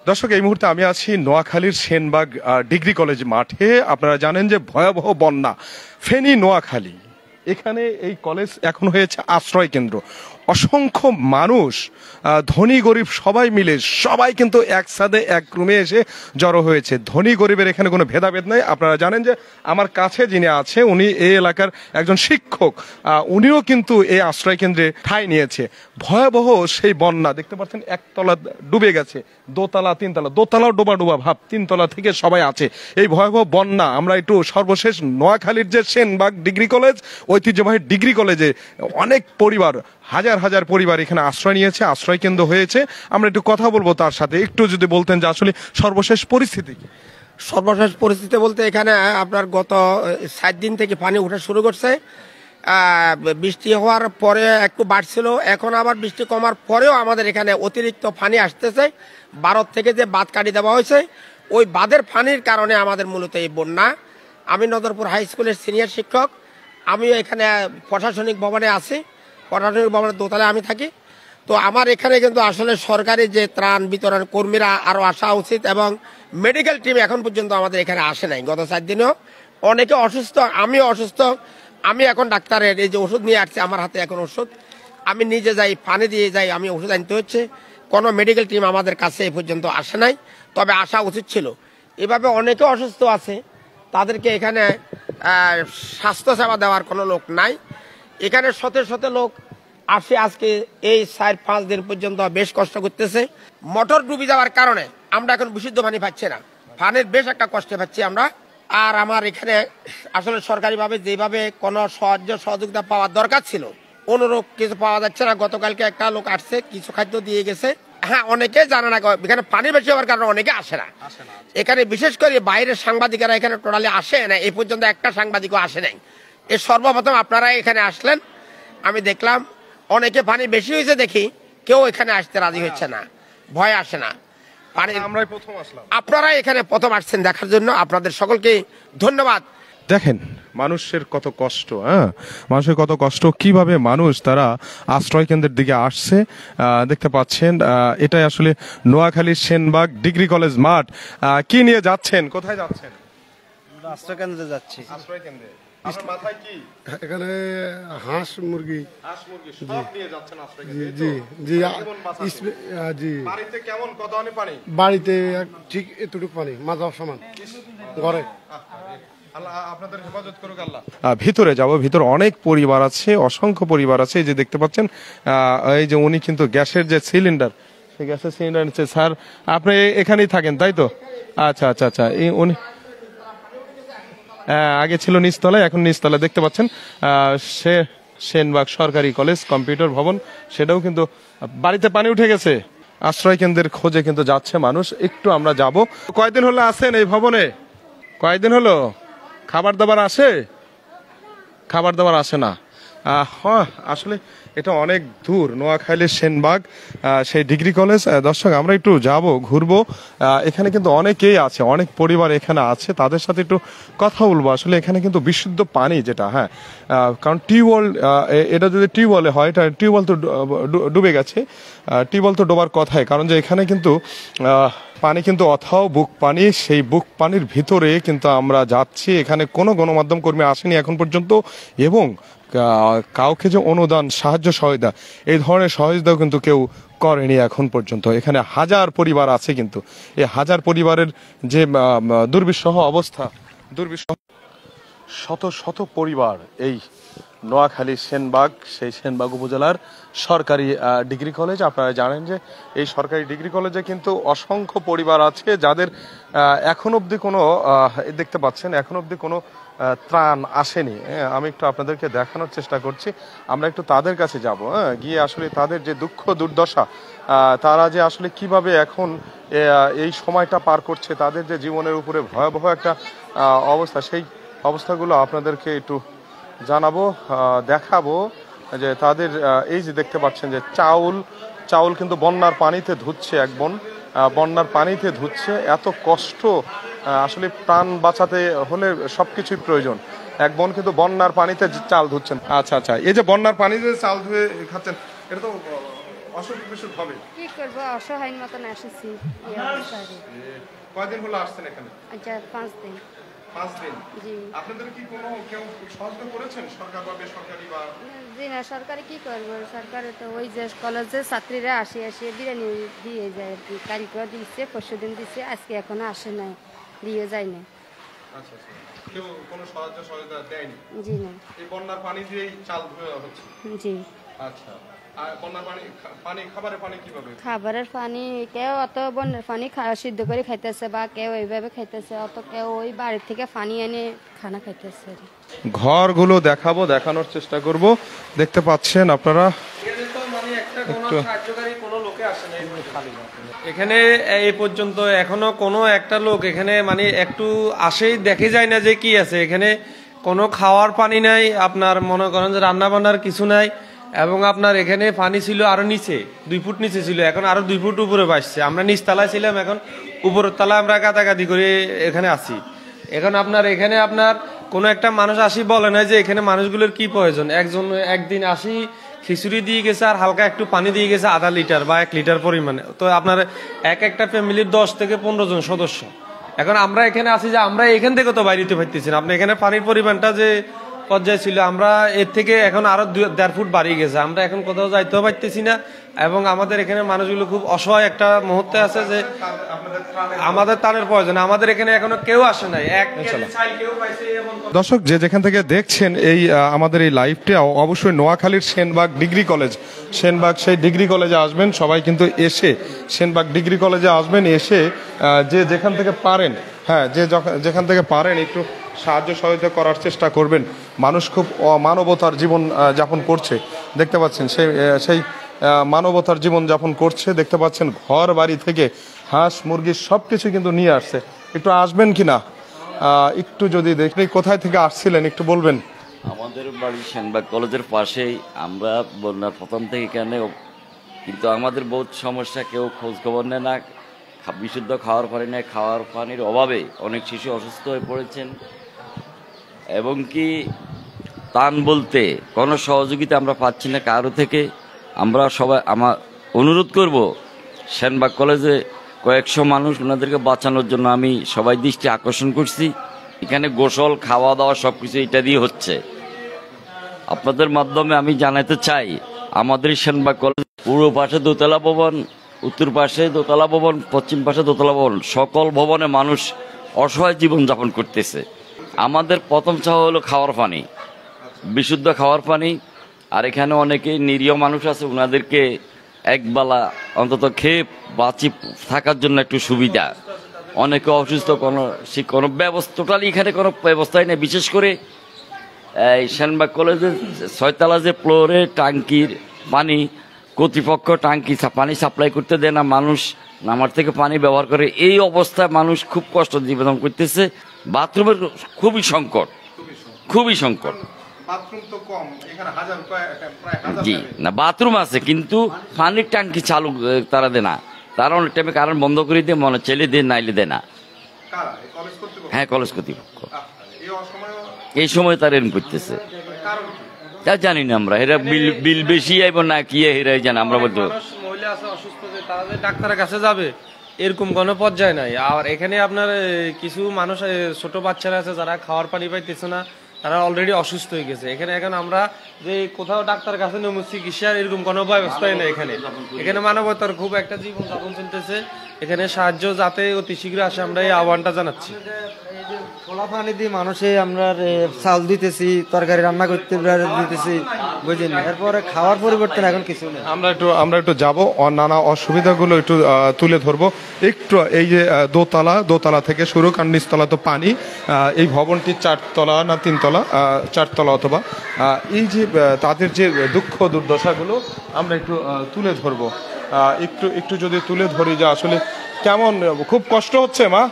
দর্শক, এই মুহূর্তে আমি আছি নোয়াখালীর সেনবাগ ডিগ্রি কলেজ মাঠে। আপনারা জানেন যে ভয়াবহ বন্যা ফেনী নোয়াখালী, এখানে এই কলেজ এখন হয়েছে আশ্রয় কেন্দ্র। অসংখ্য মানুষ, ধনী গরিব সবাই মিলে সবাই কিন্তু একসাথে এক রুমে এসে জড়ো হয়েছে। ধনী গরিবের এখানে কোনো ভেদাভেদ নাই। আপনারা জানেন যে আমার কাছে যিনি আছে উনি এই এলাকার একজন শিক্ষক, উনিও কিন্তু এই আশ্রয় কেন্দ্রে ঠাঁই নিয়েছে। ভয়াবহ সেই বন্যা দেখতে পাচ্ছেন, একতলা ডুবে গেছে, দোতলা তিনতলা, দোতলাও ডোবা ডোবা ভাব, তিনতলা থেকে সবাই আছে। এই ভয়াবহ বন্যা আমরা একটু সর্বশেষ নোয়াখালীর যে সেনবাগ ডিগ্রি কলেজ, ঐতিহ্যবাহী ডিগ্রি কলেজে অনেক পরিবার, হাজার হাজার পরিবার এখানে আশ্রয় নিয়েছে, আশ্রয় কেন্দ্র হয়েছে। আমরা একটু কথা বলবো তার সাথে। একটু যদি বলতেন যে আসলে সর্বশেষ পরিস্থিতি। সর্বশেষ পরিস্থিতি বলতে এখানে আপনার গত 7 দিন থেকে পানি ওঠা শুরু করছে। বৃষ্টি হওয়ার পরে একটু বাড়ছিল, এখন আবার বৃষ্টি কমার পরেও আমাদের এখানে অতিরিক্ত পানি আসতেছে। ভারত থেকে যে বাঁধ কাটিয়ে দেওয়া হয়েছে, ওই বাঁধের পানির কারণে আমাদের মূলত এই বন্যা। আমি নজরপুর হাই স্কুলের সিনিয়র শিক্ষক, আমিও এখানে প্রশাসনিক ভবনে আছি, প্রশাসনিক ভবনের দোতলায় আমি থাকি। তো আমার এখানে কিন্তু আসলে সরকারি যে ত্রাণ বিতরণ কর্মীরা আরও আসা উচিত, এবং মেডিকেল টিম এখন পর্যন্ত আমাদের এখানে আসে নাই। গত 4 দিনেও অনেকে অসুস্থ, আমিও অসুস্থ। আমি এখন ডাক্তারের এই যে ওষুধ নিয়ে আসছি, আমার হাতে এখন ওষুধ, আমি নিজে যাই, পানি দিয়ে যাই, আমি ওষুধ আনতে হচ্ছে। কোনো মেডিকেল টিম আমাদের কাছে এই পর্যন্ত আসে নাই, তবে আসা উচিত ছিল। এভাবে অনেকে অসুস্থ আছে, তাদেরকে এখানে স্বাস্থ্যসেবা দেওয়ার কোনো লোক নাই। এখানে শত শত লোক আসে, আজকে এই 4-5 দিন পর্যন্ত বেশ কষ্ট করতেছে। মোটর ডুবে যাওয়ার কারণে আমরা এখন বিশুদ্ধ পানি পাচ্ছি না, পানির বেশ একটা কষ্ট পাচ্ছি আমরা। আর আমার এখানে আসলে সরকারিভাবে যেভাবে কোনো সাহায্য সহযোগিতা পাওয়ার দরকার ছিল, অনুরূপ কিছু পাওয়া যাচ্ছে না। গতকালকে একটা লোক আসছে, কিছু খাদ্য দিয়ে গেছে। হ্যাঁ, অনেকে জানে না, এখানে পানি বেশি হওয়ার কারণে অনেকে আসে না। এখানে বিশেষ করে বাইরের সাংবাদিকেরা এখানে টোটালি আসে না, এই পর্যন্ত একটা সাংবাদিকও আসে নাই। এ সর্বপ্রথম আপনারা এখানে আসলেন, আমি দেখলাম অনেকে পানি বেশি হয়েছে দেখি কেউ এখানে আসতে রাজি হচ্ছে না, ভয় আসে না। আপনারা এখানে প্রথম আসছেন দেখার জন্য, আপনাদের সকলকে ধন্যবাদ। দেখেন মানুষের কত কষ্ট, মানুষের কত কষ্ট, কিভাবে মানুষ তারা আশ্রয় কেন্দ্রের দিকে আসছে দেখতে পাচ্ছেন। এটাই আসলে নোয়াখালীর সেনবাগ ডিগ্রি কলেজ মাঠ। কি নিয়ে যাচ্ছেন, কোথায় যাচ্ছেন? আশ্রয় কেন্দ্রে যাচ্ছি। আশ্রয় কেন্দ্রে মাথায় কি? এখানে হাঁস মুরগি সব নিয়ে যাচ্ছেন আশ্রয় কেন্দ্রে। জি জি জি। বাড়িতে কেমন, কত পানি? বাড়িতে ঠিক এতটুকু পানি, মাঝার সমান ঘরে। আপনাদের হেফাজত করুক আল্লাহ। ভিতরে যাব, ভিতরে অনেক পরিবার আছে, অসংখ্য পরিবার আছে। এই যে দেখতে পাচ্ছেন, এই যে উনি কিন্তু গ্যাসের যে সিলিন্ডার, সেই গ্যাসের সিলিন্ডার নিচ্ছে। স্যার, আপনি এখানেই থাকেন তাই তো? আচ্ছা আচ্ছা আচ্ছা। এই উনি আগে ছিল নিচতলায়, এখন নিচতলায় দেখতে পাচ্ছেন। সেনবাগ সরকারি কলেজ কম্পিউটার ভবন, সেটাও কিন্তু বাড়িতে পানি উঠে গেছে। আশ্রয় কেন্দ্রের খোঁজে কিন্তু যাচ্ছে মানুষ। একটু আমরা যাব। কয়দিন হলো আছেন এই ভবনে? কয়দিন হলো? খাবার দাবার আসে? খাবার দাবার আসে না। হ্যাঁ, আসলে এটা অনেক দূর, নোয়াখালীর সেনবাগ সেই ডিগ্রি কলেজ। দর্শক, আমরা একটু যাব, ঘুরবো। এখানে কিন্তু অনেকেই আছে, অনেক পরিবার এখানে আছে, তাদের সাথে একটু কথা বলবো। আসলে এখানে কিন্তু বিশুদ্ধ পানি যেটা, কারণ টিউবওয়েল, এটা যদি টিউবওয়েলে হয়, এটা টিউবওয়েল তো ডুবে গেছে, টিউবওয়েল তো ডোবার কথাই। কারণ যে এখানে কিন্তু পানি কিন্তু অথাও বুক পানি, সেই বুক পানির ভিতরে কিন্তু আমরা যাচ্ছি। এখানে কোনো গণমাধ্যম কর্মী আসেনি এখন পর্যন্ত, এবং কাউকে যে অনুদান, সাহায্য, সহায়তা, এই ধরনের সহযোগিতাও কিন্তু কেউ করেনি এখন পর্যন্ত। এখানে হাজার পরিবার আছে, কিন্তু এই হাজার পরিবারের যে দুর্বিষহ অবস্থা, শত শত পরিবার এই নোয়াখালী সেনবাগ, সেই সেনবাগ উপজেলার সরকারি ডিগ্রি কলেজ। আপনারা জানেন যে এই সরকারি ডিগ্রি কলেজে কিন্তু অসংখ্য পরিবার আছে যাদের এখন অবধি কোনো, দেখতে পাচ্ছেন, এখন অবধি কোনো ত্রাণ আসেনি। আমি একটু আপনাদেরকে দেখানোর চেষ্টা করছি। আমরা একটু তাদের কাছে যাব, গিয়ে আসলে তাদের যে দুঃখ দুর্দশা, তারা যে আসলে কিভাবে এখন এই সময়টা পার করছে, তাদের যে জীবনের উপরে ভয়াবহ একটা অবস্থা, সেই অবস্থাগুলো আপনাদেরকে একটু জানাবো, দেখাবো। যে তাদের এই যে দেখতে পাচ্ছেন যে চাউল কিন্তু বন্যার পানিতে ধুচ্ছে, এক বোন বন্যার পানিতে ধুচ্ছে। এত কষ্ট, আসলে প্রাণ বাঁচাতে হলে সবকিছুই প্রয়োজন। এক বোন কিন্তু বন্যার পানিতে চাল ধুচ্ছেন। আচ্ছা আচ্ছা, এই যে বন্যার পানিতে চাল ধুয়ে খাচ্ছেন, এটা তো অসুখ বিসুখ হবে? কি করবো, অসহায় মতন এসেছি এই অবস্থায়। কয়দিন হলো আসছেন এখানে? আচ্ছা 5 দিন। 5 দিন। জি আপনাদের কি কোনো কেউ সহযোগিতা করেছেন, সরকার বা বেসরকারি বা? জি না, সরকারে কি করবো, সরকারে তো ওই যে কলেজের ছাত্রীরা আসে বিরিয়ানি দিয়ে যায় আর কি। কালকেও দিচ্ছে, পরশুদিন দিচ্ছে, আজকে এখনো আসে নাই, দিয়ে যায় না। আচ্ছা আচ্ছা, কেউ কোনো সাহায্য সহায়তা দেয়নি? জি না। এই বন্যার পানি দিয়েই চাল ধোয়া হচ্ছে? জি। আচ্ছা, আর বন্যার পানি খাবারের পানি কিভাবে? খাবারের পানি কেউ অত বন্যার পানি সিদ্ধ করে খাইতেছে, বা কেউ এইভাবে খাইতেছে, অত কেউ ওই বাড়ির থেকে পানি এনে খানা খাইতেছে। ঘরগুলো দেখানোর চেষ্টা করব। দেখতে পাচ্ছেন আপনারা, এখানে এই পর্যন্ত এখনো কোনো একটা লোক এখানে মানে একটু আসেই দেখে যায় না যে কি আছে এখানে। কোনো খাওয়ার পানি নাই, আপনার মনে করেন যে রান্না বান্নার কিছু নাই। এবং আপনার এখানে পানি ছিল আরো নিচে, 2 ফুট নিচে ছিল, এখন আরো 2 ফুট উপরে বাসছে। আমরা নিচতলায় ছিলাম, এখন উপরের তলায় আমরা গাদাগাদি করে এখানে আছি। এখন আপনার এখানে আপনার কোনো একটা মানুষ আসি বলে না যে এখানে মানুষগুলোর কি প্রয়োজন। একদিন আসি খিচুড়ি দিয়ে গেছে আর হালকা একটু পানি দিয়ে গেছে, আধা লিটার বা 1 লিটার পরিমাণে। তো আপনার একটা ফ্যামিলির 10 থেকে 15 জন সদস্য। এখন আমরা এখানে আছি যে আমরা এখান থেকে তো বাইরে পাইতেছি না। আপনি এখানে পানির পরিমাণটা যে পর্যায়ে ছিল, আমরা এর থেকে এখন আরো 1.5 ফুট বাড়িয়ে গেছে। আমরা এখন কোথাও যাইতেও পারতেছি না। এবং আমাদের এখানে মানুষগুলো খুব অসহায় একটা মুহূর্তে আছে যে আমাদের ত্রাণের প্রয়োজন। আমাদের এখানে এখনো কেউ আসে নাই। দর্শক যে যেখান থেকে দেখছেন এই আমাদের এই লাইভটা, অবশ্যই নোয়াখালীর সেনবাগ ডিগ্রি কলেজ, সেনবাগ সেই ডিগ্রি কলেজে আসবেন সবাই, কিন্তু এসে সেনবাগ ডিগ্রি কলেজে আসবেন, এসে যে যেখান থেকে পারেন, হ্যাঁ যে যেখান থেকে পারেন একটু সাহায্য সহায়তা করার চেষ্টা করবেন। মানুষ খুব মানবতার জীবন যাপন করছে, দেখতে পাচ্ছেন সেই মানবতার জীবন যাপন করছে। দেখতে পাচ্ছেন ঘর বাড়ি থেকে হাঁস মুরগি সব কিছু কিন্তু নিয়ে আসছে। একটু আসবেন কিনা, একটু যদি দেখবেন কোথায় থেকে আসছিলেন একটু বলবেন। আমাদের বাড়ি সেনবাগ কলেজের পাশেই। আমরা বন্যার প্রথম থেকে এখানে, কিন্তু আমাদের বহুত সমস্যা, কেউ খোঁজ খবর নেয় না, বিশুদ্ধ খাওয়ার পানি নেই। খাওয়ার পানির অভাবে অনেক শিশু অসুস্থ হয়ে পড়েছেন। এবং কি ত্রাণ বলতে কোনো সহযোগিতা আমরা পাচ্ছি না কারো থেকে। আমরা সবাই অনুরোধ করব, সেনবাগ কলেজে কয়েকশো মানুষ, ওনাদেরকে বাঁচানোর জন্য আমি সবাই দৃষ্টি আকর্ষণ করছি। এখানে গোসল খাওয়া দাওয়া সব কিছু এটা দিয়ে হচ্ছে। আপনাদের মাধ্যমে আমি জানাতে চাই, আমাদের সেনবাগ কলেজ পূর্ব পাশে দোতলা ভবন, উত্তর পাশে দোতলা ভবন, পশ্চিম পাশে দোতলা ভবন, সকল ভবনে মানুষ অসহায় জীবনযাপন করতেছে। আমাদের প্রথম চাওয়া হলো খাওয়ার পানি, বিশুদ্ধ খাওয়ার পানি। আর এখানে অনেকেই নিরীহ মানুষ আছে, ওনাদেরকে একবেলা অন্তত খেয়ে বাঁচি থাকার জন্য একটু সুবিধা। অনেকে অসুস্থ, কোনো ব্যবস্থা টোটালি এখানে কোনো ব্যবস্থাই নেই। বিশেষ করে এই সেনবাগ কলেজের 6তলা যে ফ্লোরে টাঙ্কির পানি, কর্তৃপক্ষ টাঙ্কি পানি সাপ্লাই করতে দেয় না, মানুষ নামার থেকে পানি ব্যবহার করে। এই অবস্থায় মানুষ খুব কষ্ট জীবন করতেছে। বাথরুমের খুবই সংকট। জি না, বাথরুম আছে কিন্তু পানির ট্যাঙ্কি চালু তারা দেয় না। তারা অনেক টাইমে কারণ বন্ধ করে দিয়ে মনে চেলে দেয়, নাইলে দেয় না। হ্যাঁ, কলেজ কর্তৃপক্ষ এই সময় তারা এরকম করতেছে। তা জানি না আমরা, এরা বিল বেশি আইব না কি এরাই জানে। আমরা বলতে মহিলা আছে অসুস্থ, তারা যে ডাক্তারের কাছে যাবে এরকম কোনো পর্যায়ে নাই। আর এখানে আপনার কিছু মানুষ, ছোট বাচ্চারা আছে যারা খাওয়ার পানি পাইতেছে না, তারা অলরেডি অসুস্থ হয়ে গেছে। এখন আমরা যে কোথাও ডাক্তার কাছে নেব চিকিৎসার এরকম কোনো ব্যবস্থাই নেই। এখানে মানবতার খুব একটা জীবন যাপন চলতেছে। এখানে সাহায্য যাতে অতি শীঘ্র আসে, আমরা এই আহ্বানটা জানাচ্ছি। খোলা পানি দিয়ে মানুষে আমরা চাল দিতেছি, তরকারি রান্না করতে দিতেছি, বুঝলেন। এরপরে খাওয়ার পরিবর্তন এখন কিছু নেই। আমরা একটু যাব, নানা অসুবিধাগুলো একটু তুলে ধরবো। একটু এই যে দোতলা থেকে শুরু, কারণ নিচতলা তো পানি। এই ভবনটি 4তলা না 3তলা, 4তলা অথবা। এই যে তাদের যে দুঃখ দুর্দশাগুলো আমরা একটু তুলে ধরবো। একটু যদি তুলে ধরি যে আসলে কেমন, খুব কষ্ট হচ্ছে মা।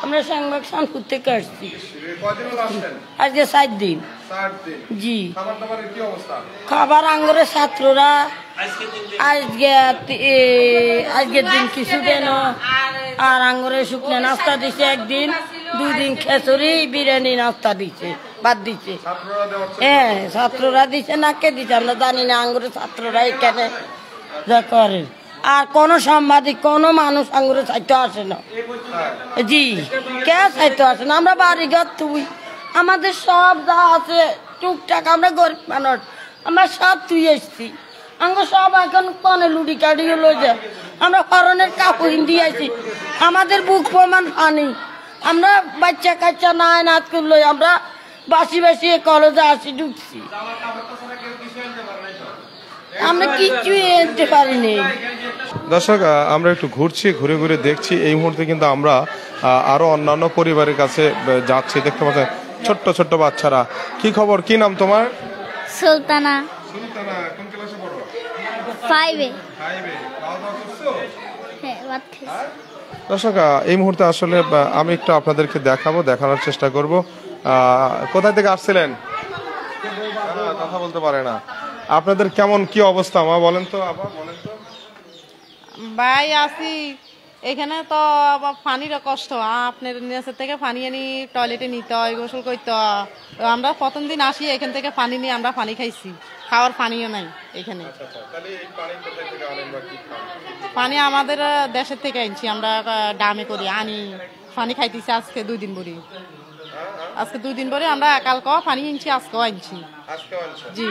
আমরা সেনবাগ শানপুর থেকে আসছি, আজকে 7 দিন। জি, খাবার আঙ্গুরের ছাত্ররা আজকের দিন কিছু দেন, আর আঙ্গুরের শুকনো নাস্তা দিছে একদিন, 2 দিন খিচুড়ি বিরিয়ানি নাস্তা দিছে। বাদ দিছে। হ্যাঁ, ছাত্ররা দিছে না কে দিছে আমরা জানি না, আঙ্গুরের ছাত্ররা এখানে যা করে। আর কোন সাংবাদিক কোন মানুষ আঙ্গুরের সাহিত্য আসে না। জি, কে সাহিত্য আসে না? আমরা বাড়িঘর তুই আমাদের সব যা আছে টুকটাক, আমরা গরিব মানুষ, আমরা সব তুই এসছি। আমরা সব এখন কনে লুডি কাটিয়ে লই যা, আমরা হরণের কাপড় দিয়ে আছি, আমাদের বুক প্রমাণ পানি। আমরা বাচ্চা কাচ্চা নাই নাচ করলো, আমরা বাসি বাসি কলেজে আসি ঢুকছি, আমরা কিচ্ছু এনতে পারিনি। দর্শক, আমরা একটু ঘুরছি, ঘুরে ঘুরে দেখছি। এই মুহূর্তে কিন্তু আমরা আরো অন্যান্য পরিবারের কাছে যাচ্ছি। দেখতে পাচ্ছেন ছোট্ট ছোট্ট বাচ্চারা। কি খবর, কি নাম তোমার? সুলতানা। সুলতানা, কোন ক্লাসে পড়ো? 5 এ। 5 এ। খাওয়া দাওয়া করছো? হ্যাঁ, ভাত খেয়েছি। দর্শক, এই মুহূর্তে আসলে আমি একটু আপনাদেরকে দেখানোর চেষ্টা করব। কোথা থেকে আসছিলেন? কথা বলতে পারে না। আপনাদের কেমন কি অবস্থা মা বলেন তো, আবার বলেন তো। ভাই আসি এখানে তো পানির কষ্ট, আপনার নিচের থেকে পানি আনি টয়লেটে নিতে হয়, গোসল করতে হয়। আমরা প্রথম দিন আসি এখান থেকে পানি নিয়ে আমরা পানি খাইছি, খাওয়ার পানিও নাই এখানে। পানি আমাদের দেশের থেকে আনছি, আমরা ডামে করি আনি পানি খাইতেছি। আজকে 2 দিন পরে, আজকে 2 দিন পরে আমরা কালকেও পানি আনছি, আজকেও আনছি। জি,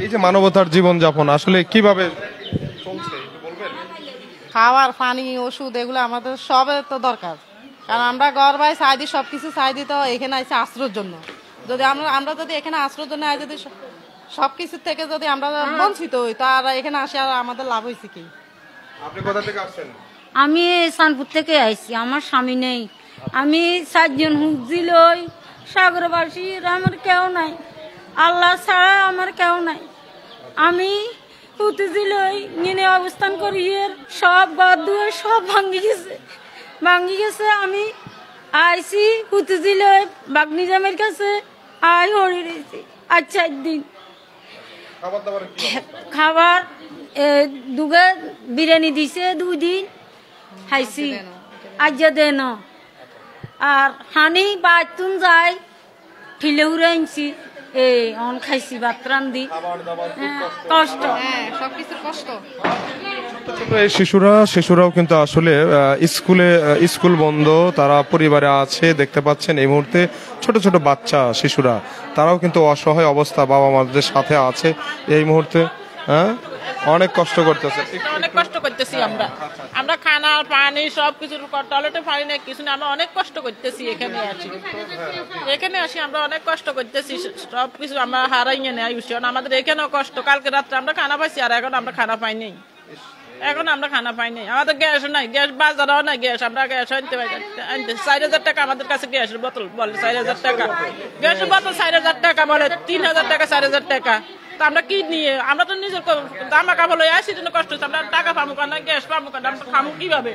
এই যে মানবতার জীবন যাপন আসলে কিভাবে চলছে একটু বলবেন? খাওয়ার পানি ওষুধ এগুলো আমাদের সবের তো দরকার, কারণ আমরা ঘর বাই চাই দিই, সবকিছু চাই দিই, তো এখানে আছে আশ্রয়ের জন্য। যদি আমরা যদি এখানে আশ্রয়ের জন্য যদি সবকিছুর থেকে যদি আমরা বঞ্চিত হই, তো আর এখানে আসে আর আমাদের লাভ হয়েছে কি? আপনি কোথা থেকে আসছেন? আমি সানপুর থেকে আইছি, আমার স্বামী নেই, আমি 4 জন হুজি লই, সাগরবাসী, আমার কেউ নাই, আল্লাহ ছাড়া আমার কেউ নাই। আমি হুজি লই নিয়ে অবস্থান করি, সব ঘর দুয়ার সব ভাঙ্গি গেছে। আমি আইছি হুজি লই বাগনি জামের কাছে, আই হরি রয়েছি আজ 4 দিন। খাবার দুগে বিরিয়ানি দিছে, 2 দিন খাইছি, আজ দেন। আর হানি বাতুন যাই ঠিলে উড়ে আনছি, অন খাইছি ভাত রান্ধি, কষ্ট, সবকিছুর কষ্ট। এই শিশুরাও কিন্তু আসলে স্কুল বন্ধ, তারা পরিবারে আছে। দেখতে পাচ্ছেন এই মুহূর্তে ছোট ছোট বাচ্চা শিশুরা, তারাও কিন্তু অসহায় অবস্থা, বাবা মাদের সাথে আছে এই মুহূর্তে। হ্যাঁ, অনেক কষ্ট করতেছে, অনেক কষ্ট করতেছি আমরা খানা পানি সবকিছুর, টয়লেটে পানি নেই, কিছু না, আমরা অনেক কষ্ট করতেছি। এখানে আসি আমরা অনেক কষ্ট করতেছি, সবকিছু আমরা হারাইয়ে নেই। আমাদের এখানেও কষ্ট, কালকে রাত্রে আমরা খানা পাইছি, আর এখন আমরা খানা পাই নাই। আমাদের গ্যাস নাই, গ্যাস বাজারও নাই গ্যাস, আমরা গ্যাস আনতে 4,000 টাকা আমাদের কাছে গ্যাসের বোতল বলে, 4,000 টাকা গ্যাসের বোতল, 4,000 টাকা বলে, 3,000 টাকা 4,000 টাকা। তা আমরা কি নিয়ে, আমরা তো নিজের জামা কাপড় লয়ে আসি, জন্য কষ্ট হচ্ছে। আমরা টাকা পাবো কেন, গ্যাস পাবো কেন, আমরা খাবো কিভাবে?